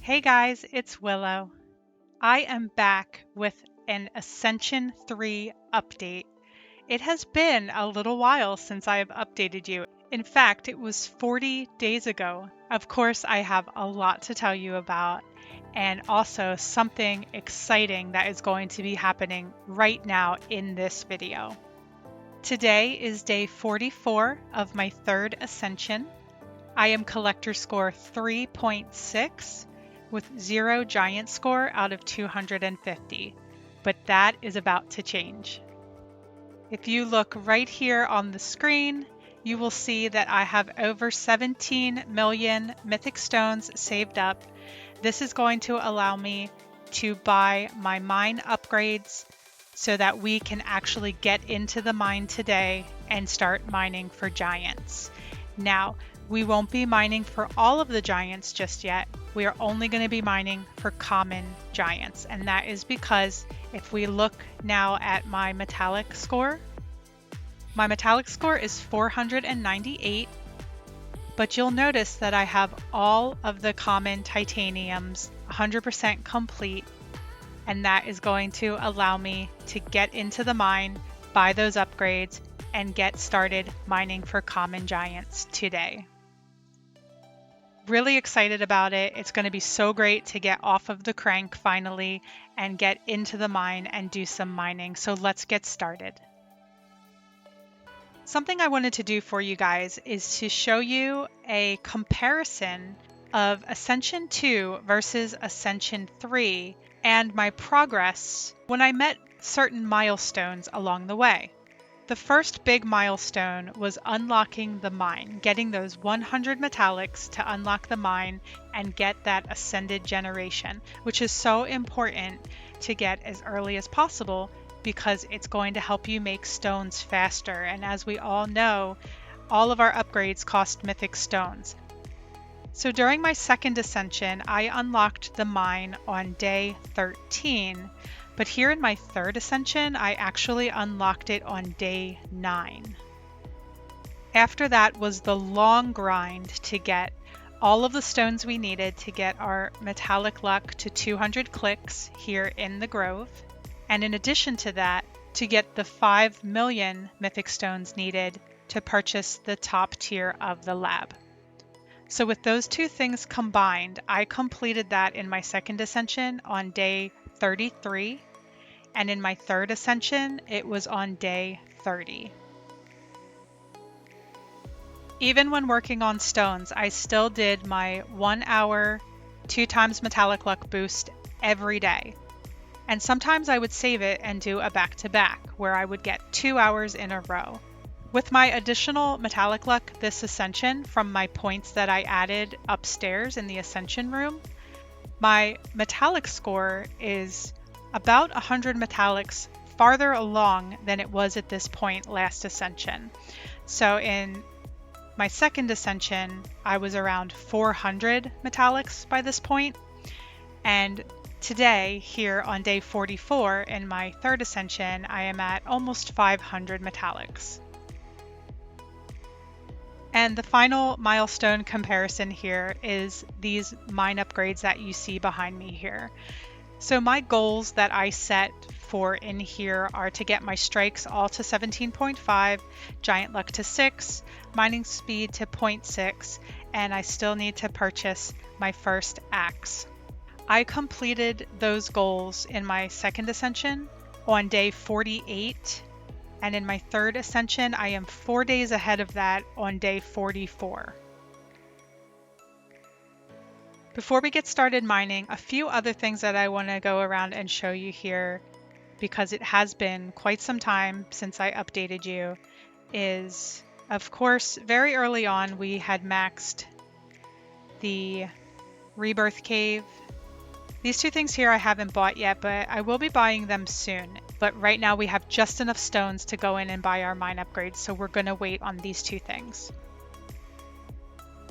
Hey guys, it's Willow. I am back with an Ascension 3 update. It has been a little while since I have updated you. In fact, it was 40 days ago. Of course, I have a lot to tell you about, and also something exciting that is going to be happening right now in this video. Today is day 44 of my third Ascension. I am collector score 3.6 with 0 giant score out of 250, but that is about to change. If you look right here on the screen, you will see that I have over 17 million mythic stones saved up. This is going to allow me to buy my mine upgrades so that we can actually get into the mine today and start mining for giants. Now, we won't be mining for all of the giants just yet. We are only going to be mining for common giants, and that is because if we look now at my metallic score is 498, but you'll notice that I have all of the common titaniums 100% complete, and that is going to allow me to get into the mine, buy those upgrades, and get started mining for common giants today. Really excited about it. It's going to be so great to get off of the crank finally and get into the mine and do some mining. So let's get started. Something I wanted to do for you guys is to show you a comparison of Ascension 2 versus Ascension 3 and my progress when I met certain milestones along the way. The first big milestone was unlocking the mine, getting those 100 metallics to unlock the mine and get that ascended generation, which is so important to get as early as possible because it's going to help you make stones faster. And as we all know, all of our upgrades cost mythic stones. So during my second ascension, I unlocked the mine on day 13. But here in my third ascension, I actually unlocked it on day 9. After that was the long grind to get all of the stones we needed to get our metallic luck to 200 clicks here in the Grove. And in addition to that, to get the 5 million mythic stones needed to purchase the top tier of the lab. So with those two things combined, I completed that in my second ascension on day 33. And in my third ascension, it was on day 30. Even when working on stones, I still did my 1 hour, 2 times metallic luck boost every day. And sometimes I would save it and do a back-to-back where I would get 2 hours in a row. With my additional metallic luck this ascension from my points that I added upstairs in the ascension room, my metallic score is about 100 metallics farther along than it was at this point last ascension. So in my second ascension, I was around 400 metallics by this point. And today, here on day 44 in my third ascension, I am at almost 500 metallics. And the final milestone comparison here is these mine upgrades that you see behind me here. So my goals that I set for in here are to get my strikes all to 17.5, giant luck to 6, mining speed to 0.6, and I still need to purchase my first axe. I completed those goals in my second ascension on day 48, and in my third ascension, I am 4 days ahead of that on day 44. Before we get started mining, a few other things that I want to go around and show you here, because it has been quite some time since I updated you, is, of course, very early on we had maxed the Rebirth Cave. These two things here I haven't bought yet, but I will be buying them soon. But right now we have just enough stones to go in and buy our mine upgrades, so we're going to wait on these two things.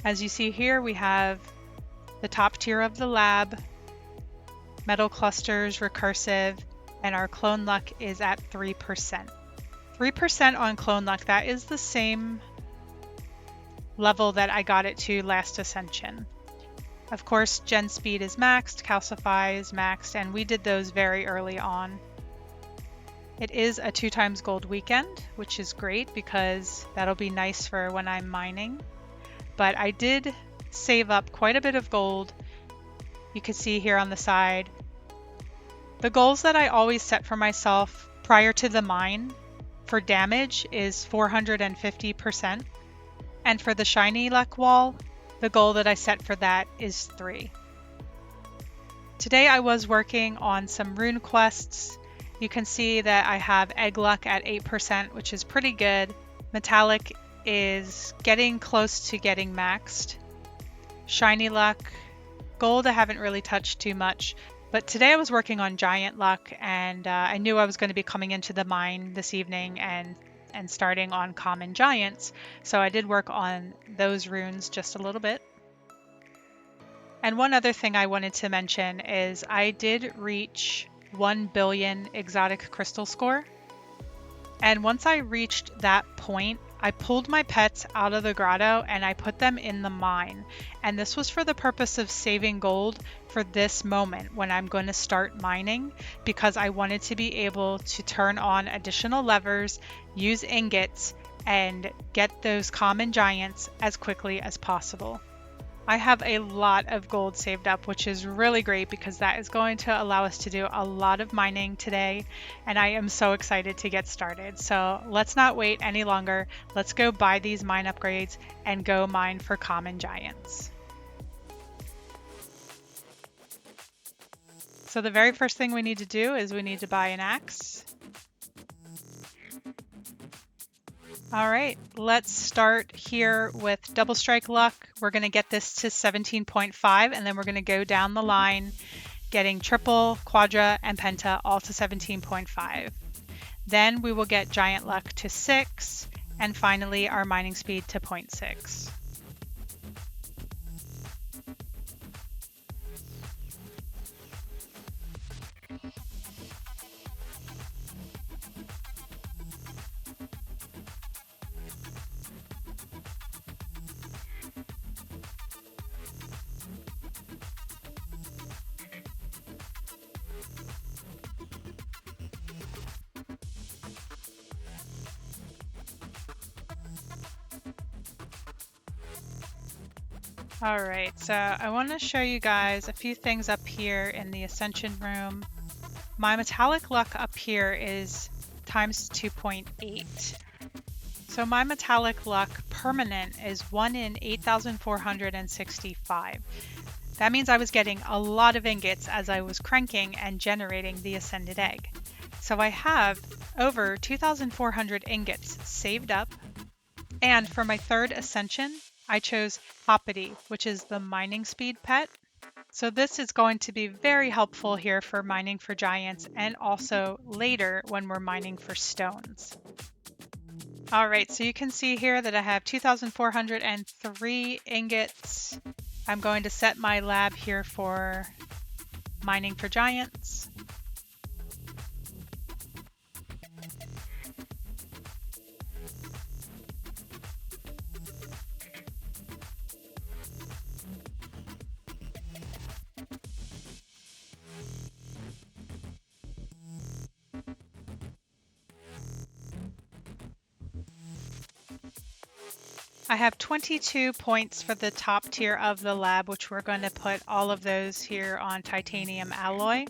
As you see here, we have the top tier of the lab, metal clusters, recursive, and our clone luck is at 3%. 3% on clone luck, that is the same level that I got it to last ascension. Of course, Gen Speed is maxed, Calcify is maxed, and we did those very early on. It is a 2x gold weekend, which is great because that'll be nice for when I'm mining. But I did save up quite a bit of gold. You can see here on the side. The goals that I always set for myself prior to the mine for damage is 450%. And for the shiny luck wall, the goal that I set for that is 3. Today I was working on some rune quests. You can see that I have egg luck at 8%, which is pretty good. Metallic is getting close to getting maxed. Shiny luck, gold I haven't really touched too much, but today I was working on giant luck, and I knew I was going to be coming into the mine this evening and starting on common giants, so I did work on those runes just a little bit. And one other thing I wanted to mention is I did reach 1 billion exotic crystal score. And once I reached that point, I pulled my pets out of the grotto and I put them in the mine. And this was for the purpose of saving gold for this moment when I'm going to start mining, because I wanted to be able to turn on additional levers, use ingots, and get those common giants as quickly as possible. I have a lot of gold saved up, which is really great because that is going to allow us to do a lot of mining today, and I am so excited to get started. So let's not wait any longer. Let's go buy these mine upgrades and go mine for common giants. So the very first thing we need to do is we need to buy an axe. All right, let's start here with double strike luck. We're going to get this to 17.5, and then we're going to go down the line, getting triple, quadra, and penta all to 17.5. Then we will get giant luck to 6, and finally our mining speed to 0.6. All right, so I want to show you guys a few things up here in the Ascension room. My metallic luck up here is times 2.8. So my metallic luck permanent is 1 in 8,465. That means I was getting a lot of ingots as I was cranking and generating the ascended egg. So I have over 2,400 ingots saved up. And for my third ascension, I chose Hoppity, which is the mining speed pet. So this is going to be very helpful here for mining for giants and also later when we're mining for stones. All right, so you can see here that I have 2,403 ingots. I'm going to set my lab here for mining for giants. I have 22 points for the top tier of the lab, which we're going to put all of those here on titanium alloy.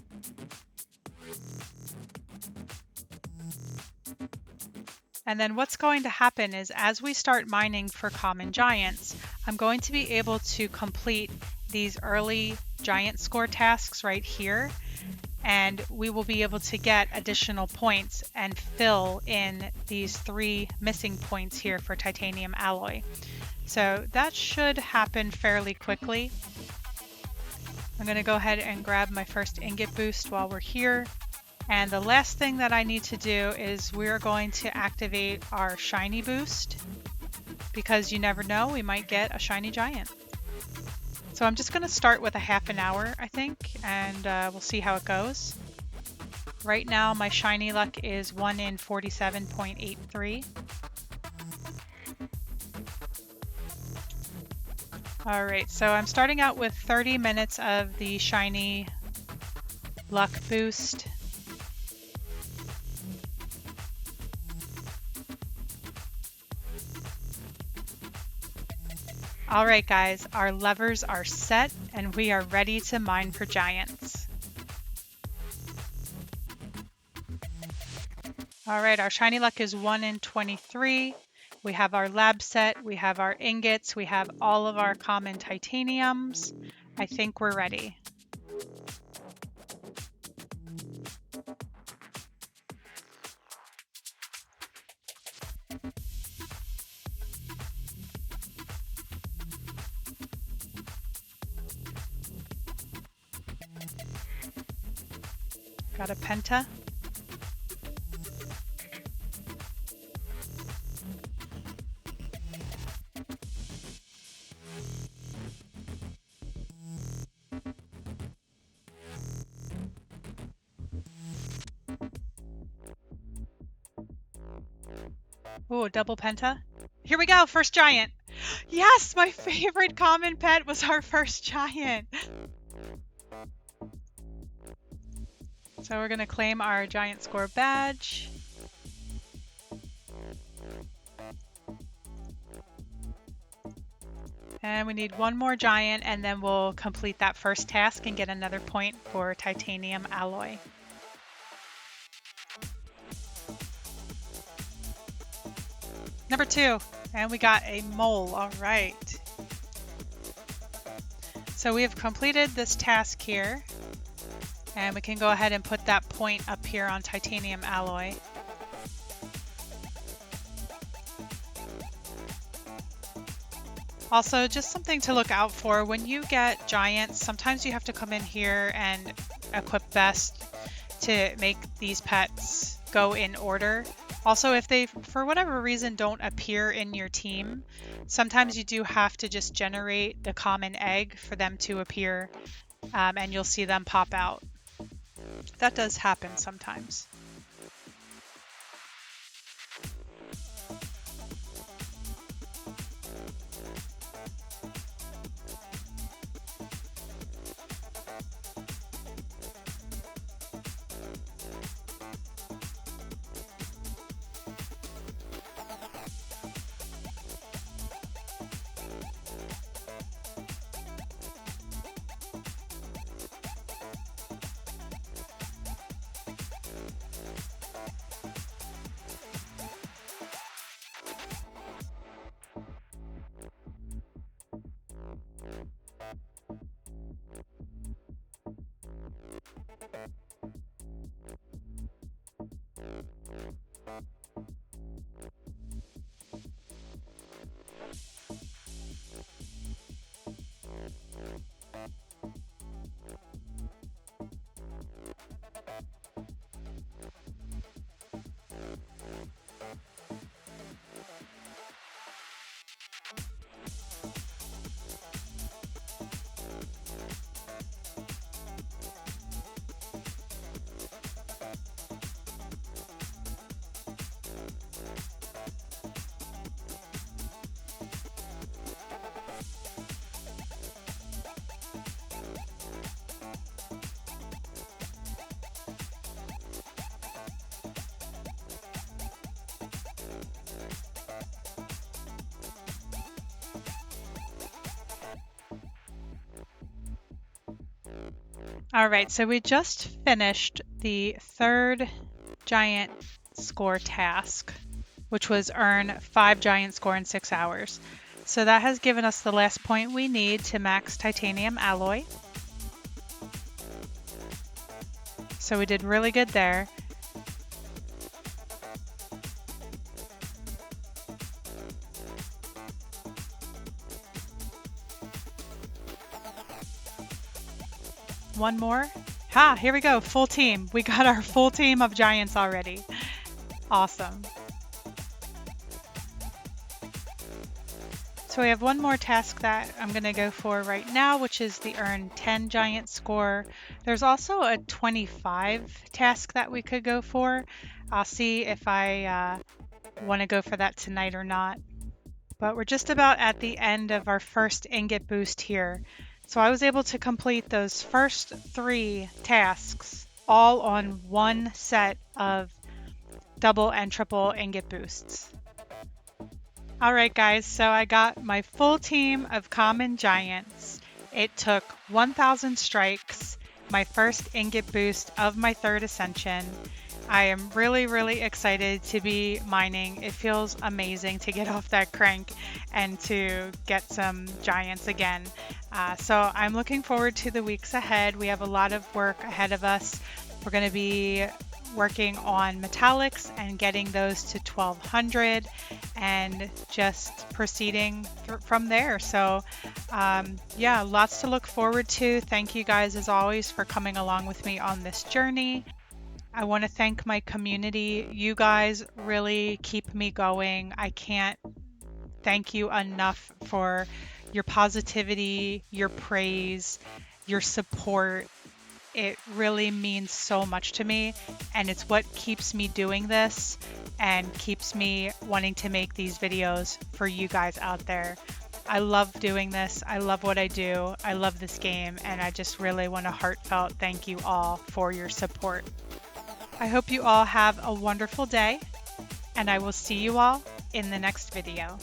And then what's going to happen is as we start mining for common giants, I'm going to be able to complete these early giant score tasks right here, and we will be able to get additional points and fill in these 3 missing points here for titanium alloy. So that should happen fairly quickly. I'm going to go ahead and grab my first ingot boost while we're here. And the last thing that I need to do is we're going to activate our shiny boost, because you never know, we might get a shiny giant. So I'm just going to start with a half an hour, I think, and we'll see how it goes. Right now, my shiny luck is 1 in 47.83. All right, so I'm starting out with 30 minutes of the shiny luck boost. All right, guys, our levers are set and we are ready to mine for giants. All right, our shiny luck is 1 in 23. We have our lab set, we have our ingots, we have all of our common titaniums. I think we're ready. Got a penta. Ooh, double penta. Here we go, first giant. Yes, my favorite common pet was our first giant. So we're gonna claim our giant score badge. And we need one more giant and then we'll complete that first task and get another point for titanium alloy. Number 2, and we got a mole, all right. So we have completed this task here, and we can go ahead and put that point up here on titanium alloy. Also, just something to look out for, when you get giants, sometimes you have to come in here and equip best to make these pets go in order. Also, if they, for whatever reason, don't appear in your team, sometimes you do have to just generate the common egg for them to appear, and you'll see them pop out. That does happen sometimes. All right, so we just finished the third giant score task, which was earn 5 giant score in 6 hours. So that has given us the last point we need to max titanium alloy. So we did really good there. One more. Ha, here we go, full team. We got our full team of giants already. Awesome. So we have one more task that I'm gonna go for right now, which is the earn 10 giant score. There's also a 25 task that we could go for. I'll see if I want to go for that tonight or not. But we're just about at the end of our first ingot boost here. So I was able to complete those first 3 tasks all on one set of double and triple ingot boosts. Alright guys, so I got my full team of common giants. It took 1,000 strikes, my first ingot boost of my 3rd ascension. I am really excited to be mining. It feels amazing to get off that crank and to get some giants again. So I'm looking forward to the weeks ahead. We have a lot of work ahead of us. We're going to be working on metallics and getting those to 1200 and just proceeding from there. So yeah, lots to look forward to. Thank you guys as always for coming along with me on this journey. I want to thank my community. You guys really keep me going. I can't thank you enough for your positivity, your praise, your support. It really means so much to me, and it's what keeps me doing this and keeps me wanting to make these videos for you guys out there. I love doing this. I love what I do. I love this game, and I just really want a heartfelt thank you all for your support. I hope you all have a wonderful day, and I will see you all in the next video.